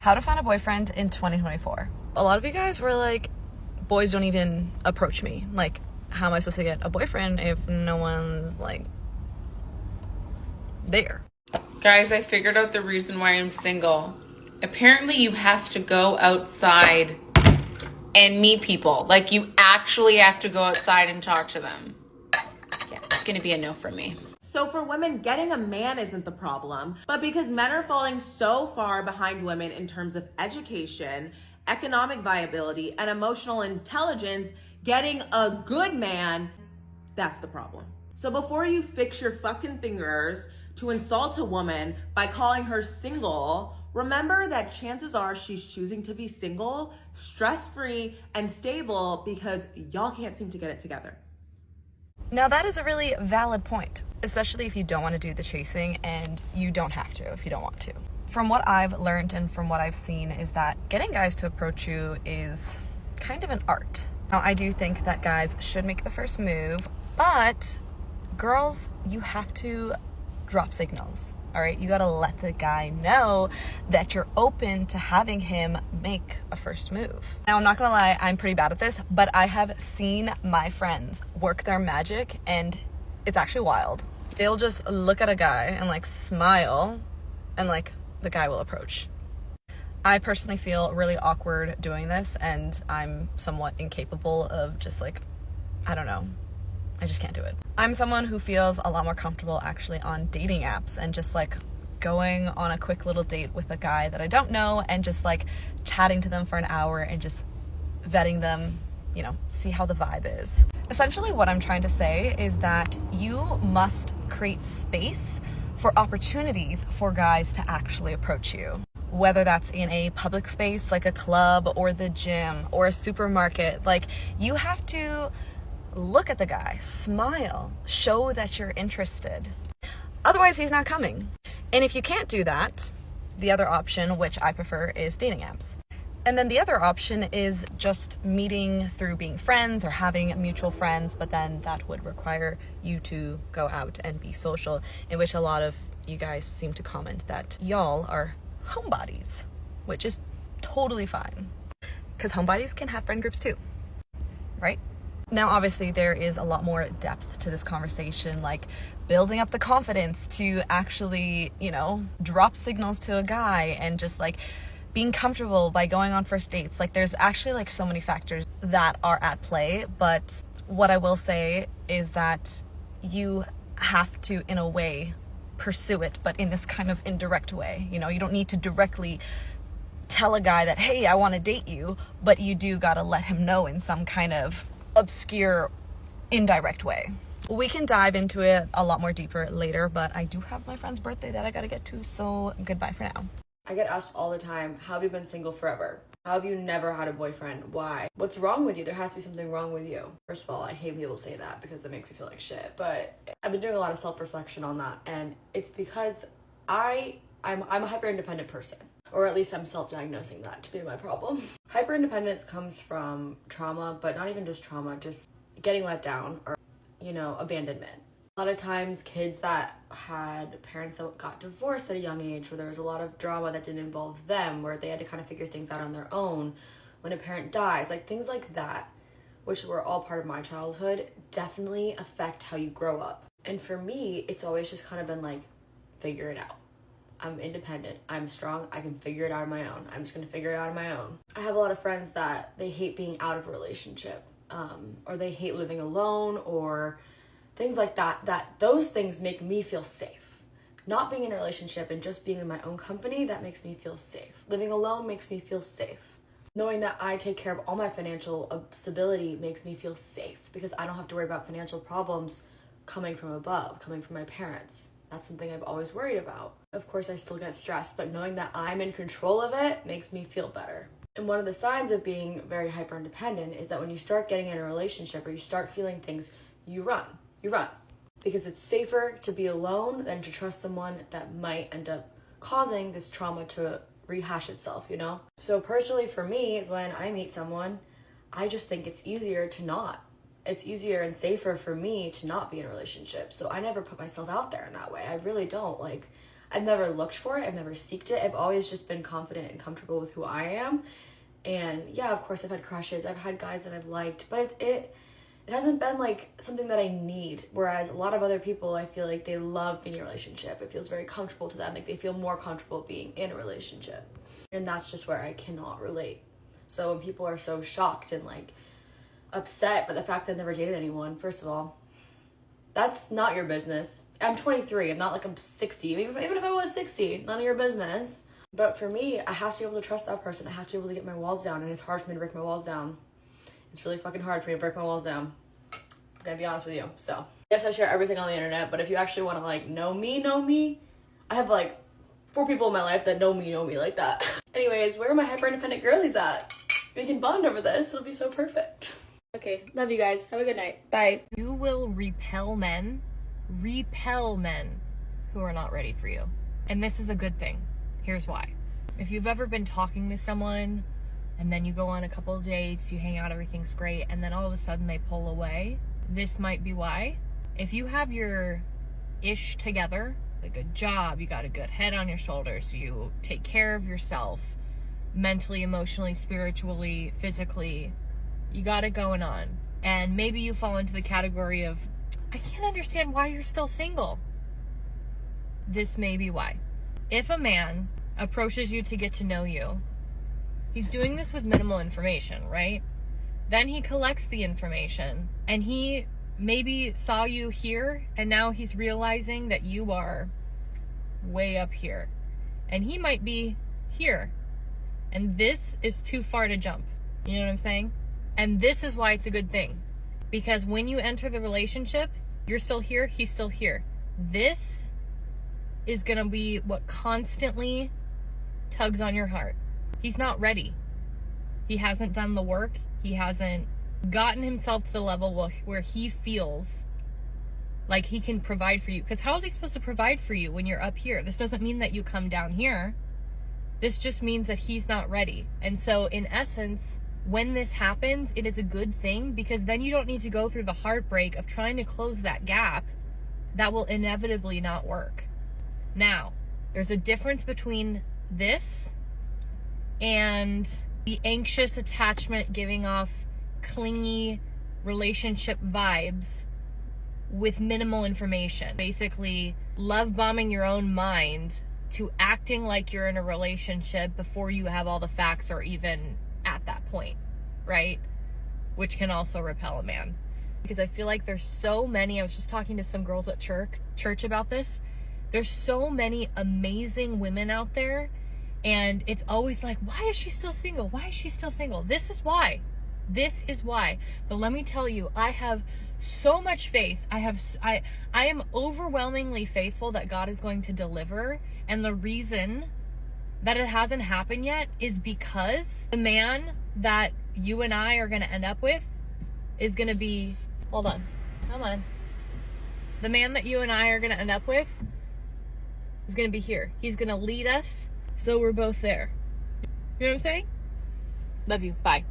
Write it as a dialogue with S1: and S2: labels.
S1: How to find a boyfriend in 2024. A lot of you guys were like, boys don't even approach me. Like, how am I supposed to get a boyfriend if no one's like there?
S2: Guys, I figured out the reason why I'm single. Apparently you have to go outside and meet people. Like, you actually have to go outside and talk to them. Yeah, it's gonna be a no for me.
S3: So for women, getting a man isn't the problem, but because men are falling so far behind women in terms of education, economic viability, and emotional intelligence, getting a good man, that's the problem. So before you fix your fucking fingers to insult a woman by calling her single, remember that chances are she's choosing to be single, stress-free, and stable because y'all can't seem to get it together.
S1: Now that is a really valid point, especially if you don't want to do the chasing, and you don't have to if you don't want to. From what I've learned and from what I've seen is that getting guys to approach you is kind of an art. Now I do think that guys should make the first move, but girls, you have to drop signals. All right, you gotta let the guy know that you're open to having him make a first move. Now, I'm not gonna lie, I'm pretty bad at this, but I have seen my friends work their magic and it's actually wild. They'll just look at a guy and like smile and like the guy will approach. I personally feel really awkward doing this and I'm somewhat incapable of just like, I don't know. I just can't do it. I'm someone who feels a lot more comfortable actually on dating apps and just like going on a quick little date with a guy that I don't know and just like chatting to them for an hour and just vetting them, you know, see how the vibe is. Essentially what I'm trying to say is that you must create space for opportunities for guys to actually approach you. Whether that's in a public space like a club or the gym or a supermarket, like you have to look at the guy, smile, show that you're interested. Otherwise, he's not coming. And if you can't do that, the other option, which I prefer, is dating apps. And then the other option is just meeting through being friends or having mutual friends, but then that would require you to go out and be social, in which a lot of you guys seem to comment that y'all are homebodies, which is totally fine. Because homebodies can have friend groups too, right? Now, obviously, there is a lot more depth to this conversation, like building up the confidence to actually, you know, drop signals to a guy and just like being comfortable by going on first dates. Like there's actually like so many factors that are at play. But what I will say is that you have to, in a way, pursue it, but in this kind of indirect way. You know, you don't need to directly tell a guy that, hey, I want to date you, but you do got to let him know in some kind of obscure, indirect way. We can dive into it a lot more deeper later, but I do have my friend's birthday that I gotta get to, so goodbye for now.
S4: I get asked all the time, how have you been single forever? How have you never had a boyfriend? Why? What's wrong with you? There has to be something wrong with you. First of all, I hate people say that because it makes me feel like shit, but I've been doing a lot of self-reflection on that, and it's because I'm a hyper-independent person. Or at least I'm self-diagnosing that to be my problem. Hyper-independence comes from trauma, but not even just trauma, just getting let down or, you know, abandonment. A lot of times kids that had parents that got divorced at a young age, where there was a lot of drama that didn't involve them, where they had to kind of figure things out on their own, when a parent dies, like things like that, which were all part of my childhood, definitely affect how you grow up. And for me, it's always just kind of been like, figure it out. I'm independent, I'm strong, I can figure it out on my own. I'm just gonna figure it out on my own. I have a lot of friends that they hate being out of a relationship, or they hate living alone, or things like that, those things make me feel safe. Not being in a relationship and just being in my own company, that makes me feel safe. Living alone makes me feel safe. Knowing that I take care of all my financial stability makes me feel safe because I don't have to worry about financial problems coming from above, coming from my parents. That's something I've always worried about. Of course, I still get stressed, but knowing that I'm in control of it makes me feel better. And one of the signs of being very hyper-independent is that when you start getting in a relationship or you start feeling things, you run. Because it's safer to be alone than to trust someone that might end up causing this trauma to rehash itself, you know? So personally for me is when I meet someone, I just think it's easier to not. It's easier and safer for me to not be in a relationship. So I never put myself out there in that way. I really don't. Like, I've never looked for it. I've never seeked it. I've always just been confident and comfortable with who I am. And yeah, of course I've had crushes. I've had guys that I've liked, but it hasn't been like something that I need. Whereas a lot of other people, I feel like they love being in a relationship. It feels very comfortable to them. Like they feel more comfortable being in a relationship. And that's just where I cannot relate. So when people are so shocked and like upset by the fact that I've never dated anyone, first of all, that's not your business. I'm 23. I'm not like I'm 60. Even if I was 60, none of your business. But for me, I have to be able to trust that person. I have to be able to get my walls down, and it's hard for me to break my walls down. It's really fucking hard for me to break my walls down. I'm gonna be honest with you. So, yes, I share everything on the internet, but if you actually want to like know me, I have like 4 people in my life that know me like that. Anyways, where are my hyper independent girlies at? We can bond over this. It'll be so perfect. Okay, love you guys. Have a good night. Bye.
S1: You will repel men who are not ready for you. And this is a good thing. Here's why. If you've ever been talking to someone and then you go on a couple of dates, you hang out, everything's great, and then all of a sudden they pull away, this might be why. If you have your ish together, a good job, you got a good head on your shoulders, you take care of yourself mentally, emotionally, spiritually, physically, you got it going on, and maybe you fall into the category of, I can't understand why you're still single. This may be why. If a man approaches you to get to know you, he's doing this with minimal information, right? Then he collects the information, and he maybe saw you here, and now he's realizing that you are way up here, and he might be here, and this is too far to jump. You know what I'm saying? And this is why it's a good thing, because when you enter the relationship, you're still here, he's still here. This is gonna be what constantly tugs on your heart. He's not ready. He hasn't done the work. He hasn't gotten himself to the level where he feels like he can provide for you. Because how is he supposed to provide for you when you're up here? This doesn't mean that you come down here. This just means that he's not ready. And so in essence, when this happens, it is a good thing, because then you don't need to go through the heartbreak of trying to close that gap that will inevitably not work. Now, there's a difference between this and the anxious attachment, giving off clingy relationship vibes with minimal information. Basically, love bombing your own mind to acting like you're in a relationship before you have all the facts or even at that point, right? Which can also repel a man. Because I feel like there's so many, I was just talking to some girls at church about this. There's so many amazing women out there, and it's always like, why is she still single? Why is she still single? This is why. This is why. But let me tell you, I have so much faith. I am overwhelmingly faithful that God is going to deliver. And the reason that it hasn't happened yet is because the man that you and I are going to end up with is going to be, hold on, come on. The man that you and I are going to end up with is going to be here. He's going to lead us, so we're both there. You know what I'm saying? Love you. Bye.